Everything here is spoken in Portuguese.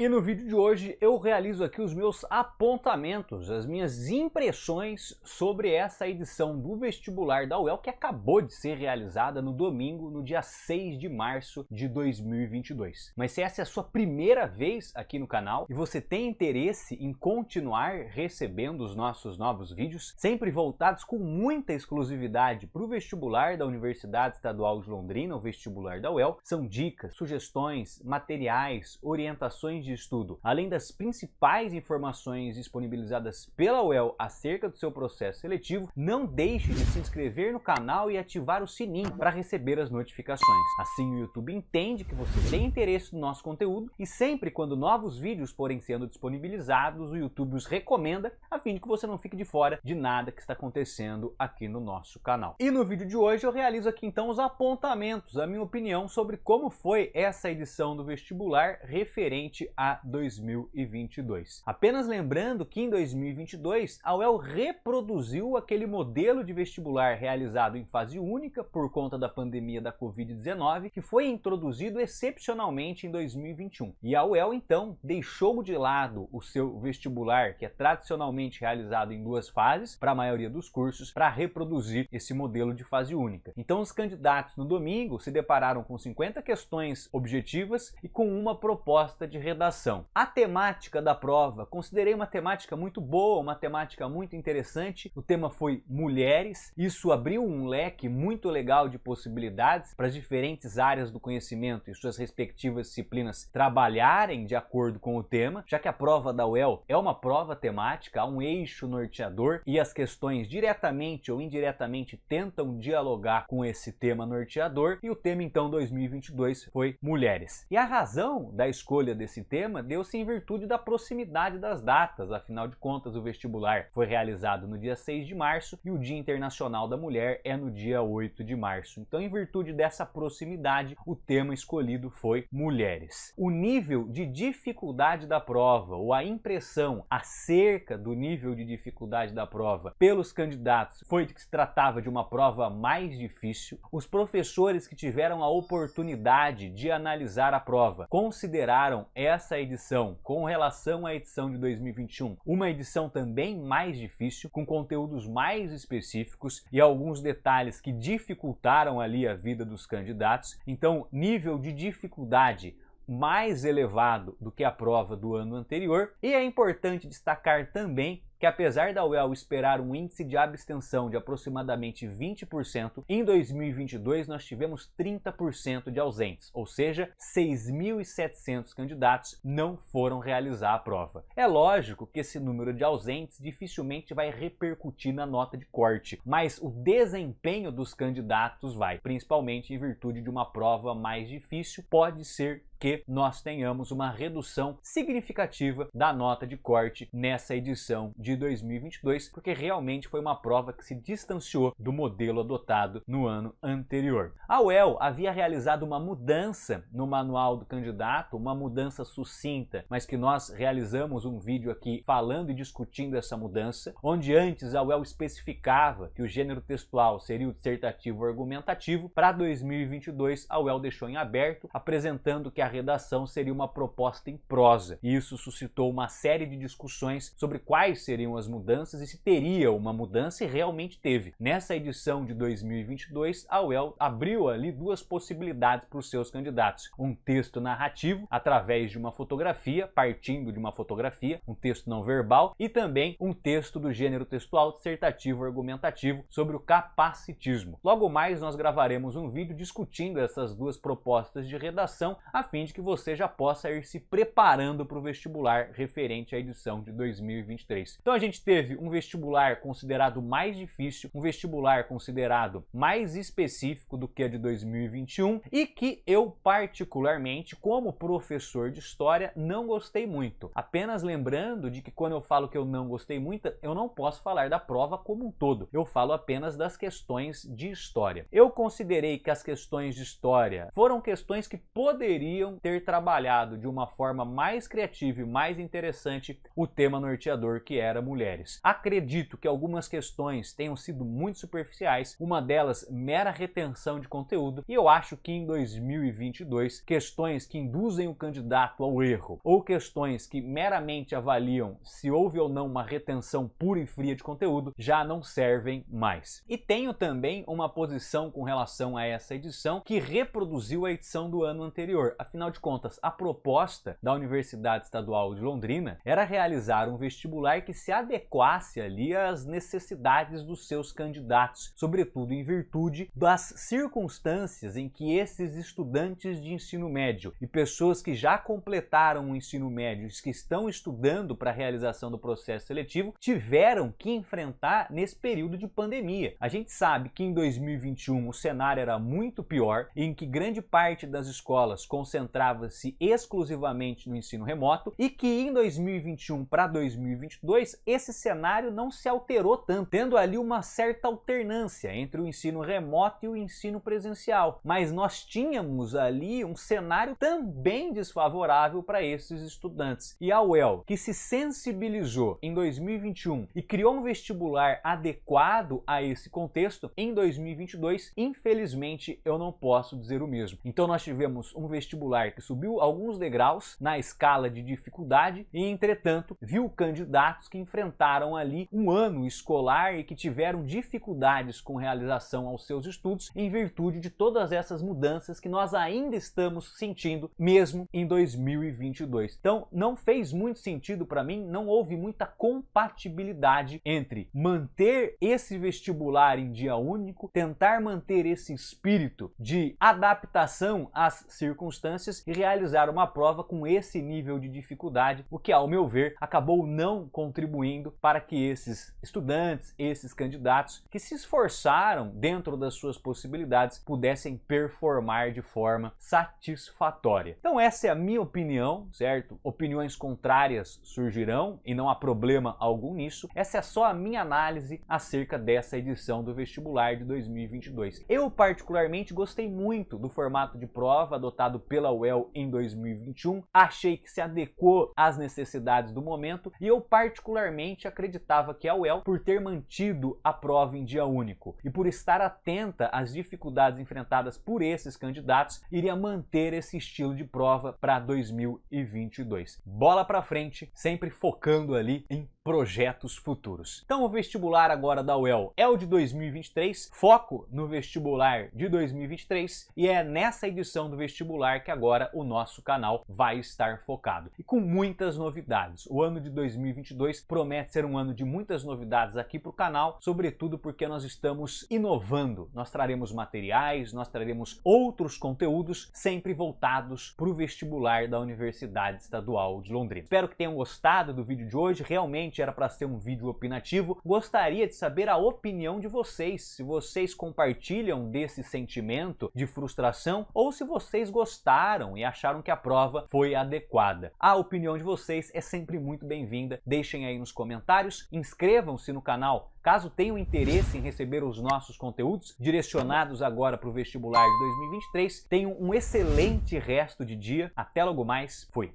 E no vídeo de hoje eu realizo aqui os meus apontamentos, as minhas impressões sobre essa edição do vestibular da UEL que acabou de ser realizada no domingo, no dia 6 de março de 2022. Mas se essa é a sua primeira vez aqui no canal e você tem interesse em continuar recebendo os nossos novos vídeos, sempre voltados com muita exclusividade para o vestibular da Universidade Estadual de Londrina, o vestibular da UEL, são dicas, sugestões, materiais, orientações de estudo, além das principais informações disponibilizadas pela UEL acerca do seu processo seletivo, não deixe de se inscrever no canal e ativar o sininho para receber as notificações. Assim o YouTube entende que você tem interesse no nosso conteúdo e sempre quando novos vídeos forem sendo disponibilizados, o YouTube os recomenda a fim de que você não fique de fora de nada que está acontecendo aqui no nosso canal. E no vídeo de hoje eu realizo aqui então os apontamentos, a minha opinião sobre como foi essa edição do vestibular referente a 2022. Apenas lembrando que em 2022 a UEL reproduziu aquele modelo de vestibular realizado em fase única por conta da pandemia da Covid-19 que foi introduzido excepcionalmente em 2021. E a UEL então deixou de lado o seu vestibular que é tradicionalmente realizado em duas fases para a maioria dos cursos para reproduzir esse modelo de fase única. Então os candidatos no domingo se depararam com 50 questões objetivas e com uma proposta de redação. A temática da prova, considerei uma temática muito boa, uma temática muito interessante. O tema foi mulheres. Isso abriu um leque muito legal de possibilidades para as diferentes áreas do conhecimento e suas respectivas disciplinas trabalharem de acordo com o tema, já que a prova da UEL é uma prova temática, há um eixo norteador e as questões diretamente ou indiretamente tentam dialogar com esse tema norteador, e o tema então 2022 foi mulheres. E a razão da escolha desse tema deu-se em virtude da proximidade das datas, afinal de contas o vestibular foi realizado no dia 6 de março e o Dia Internacional da Mulher é no dia 8 de março. Então, em virtude dessa proximidade, o tema escolhido foi mulheres. O nível de dificuldade da prova, ou a impressão acerca do nível de dificuldade da prova pelos candidatos foi de que se tratava de uma prova mais difícil. Os professores que tiveram a oportunidade de analisar a prova consideraram essa edição, com relação à edição de 2021, uma edição também mais difícil, com conteúdos mais específicos e alguns detalhes que dificultaram ali a vida dos candidatos. Então, nível de dificuldade mais elevado do que a prova do ano anterior. E é importante destacar também que apesar da UEL esperar um índice de abstenção de aproximadamente 20%, em 2022 nós tivemos 30% de ausentes, ou seja, 6.700 candidatos não foram realizar a prova. É lógico que esse número de ausentes dificilmente vai repercutir na nota de corte, mas o desempenho dos candidatos vai, principalmente em virtude de uma prova mais difícil, pode ser que nós tenhamos uma redução significativa da nota de corte nessa edição de 2022, porque realmente foi uma prova que se distanciou do modelo adotado no ano anterior. A UEL havia realizado uma mudança no manual do candidato, uma mudança sucinta, mas que nós realizamos um vídeo aqui falando e discutindo essa mudança, onde antes a UEL especificava que o gênero textual seria o dissertativo argumentativo. Para 2022 a UEL deixou em aberto, apresentando que a redação seria uma proposta em prosa. E isso suscitou uma série de discussões sobre quais seriam as mudanças e se teria uma mudança, e realmente teve. Nessa edição de 2022, a UEL abriu ali duas possibilidades para os seus candidatos. Um texto narrativo, através de uma fotografia, partindo de uma fotografia, um texto não verbal, e também um texto do gênero textual dissertativo argumentativo sobre o capacitismo. Logo mais nós gravaremos um vídeo discutindo essas duas propostas de redação, a fim de que você já possa ir se preparando para o vestibular referente à edição de 2023. Então a gente teve um vestibular considerado mais difícil, um vestibular considerado mais específico do que a de 2021 e que eu particularmente, como professor de história, não gostei muito. Apenas lembrando de que quando eu falo que eu não gostei muito, eu não posso falar da prova como um todo. Eu falo apenas das questões de história. Eu considerei que as questões de história foram questões que poderiam ter trabalhado de uma forma mais criativa e mais interessante o tema norteador, que era era mulheres. Acredito que algumas questões tenham sido muito superficiais, uma delas mera retenção de conteúdo, e eu acho que em 2022 questões que induzem o candidato ao erro ou questões que meramente avaliam se houve ou não uma retenção pura e fria de conteúdo já não servem mais. E tenho também uma posição com relação a essa edição que reproduziu a edição do ano anterior. Afinal de contas, a proposta da Universidade Estadual de Londrina era realizar um vestibular que se adequasse ali às necessidades dos seus candidatos, sobretudo em virtude das circunstâncias em que esses estudantes de ensino médio e pessoas que já completaram o ensino médio e que estão estudando para a realização do processo seletivo tiveram que enfrentar nesse período de pandemia. A gente sabe que em 2021 o cenário era muito pior, em que grande parte das escolas concentrava-se exclusivamente no ensino remoto, e que em 2021 para 2022 esse cenário não se alterou tanto, tendo ali uma certa alternância entre o ensino remoto e o ensino presencial. Mas nós tínhamos ali um cenário também desfavorável para esses estudantes. E a UEL, que se sensibilizou em 2021 e criou um vestibular adequado a esse contexto, em 2022, infelizmente, eu não posso dizer o mesmo. Então nós tivemos um vestibular que subiu alguns degraus na escala de dificuldade e, entretanto, viu candidatos que enfrentaram ali um ano escolar e que tiveram dificuldades com realização aos seus estudos em virtude de todas essas mudanças que nós ainda estamos sentindo mesmo em 2022. Então não fez muito sentido para mim, não houve muita compatibilidade entre manter esse vestibular em dia único, tentar manter esse espírito de adaptação às circunstâncias e realizar uma prova com esse nível de dificuldade, o que, ao meu ver, acabou não contribuindo para que esses estudantes, esses candidatos que se esforçaram dentro das suas possibilidades pudessem performar de forma satisfatória. Então essa é a minha opinião, certo? Opiniões contrárias surgirão e não há problema algum nisso. Essa é só a minha análise acerca dessa edição do vestibular de 2022. Eu particularmente gostei muito do formato de prova adotado pela UEL em 2021, achei que se adequou às necessidades do momento e eu particularmente acreditava que a UEL, por ter mantido a prova em dia único e por estar atenta às dificuldades enfrentadas por esses candidatos, iria manter esse estilo de prova para 2022. Bola para frente, sempre focando ali em projetos futuros. Então o vestibular agora da UEL é o de 2023, foco no vestibular de 2023, e é nessa edição do vestibular que agora o nosso canal vai estar focado. E com muitas novidades. O ano de 2022 promete ser um ano de muitas novidades aqui para o canal, sobretudo porque nós estamos inovando. Nós traremos materiais, nós traremos outros conteúdos sempre voltados para o vestibular da Universidade Estadual de Londrina. Espero que tenham gostado do vídeo de hoje. Realmente era para ser um vídeo opinativo. Gostaria de saber a opinião de vocês, se vocês compartilham desse sentimento de frustração ou se vocês gostaram e acharam que a prova foi adequada. A opinião de vocês é sempre muito bem-vinda. Deixem aí nos comentários, inscrevam-se no canal caso tenham interesse em receber os nossos conteúdos direcionados agora para o vestibular de 2023. Tenham um excelente resto de dia. Até logo mais. Fui!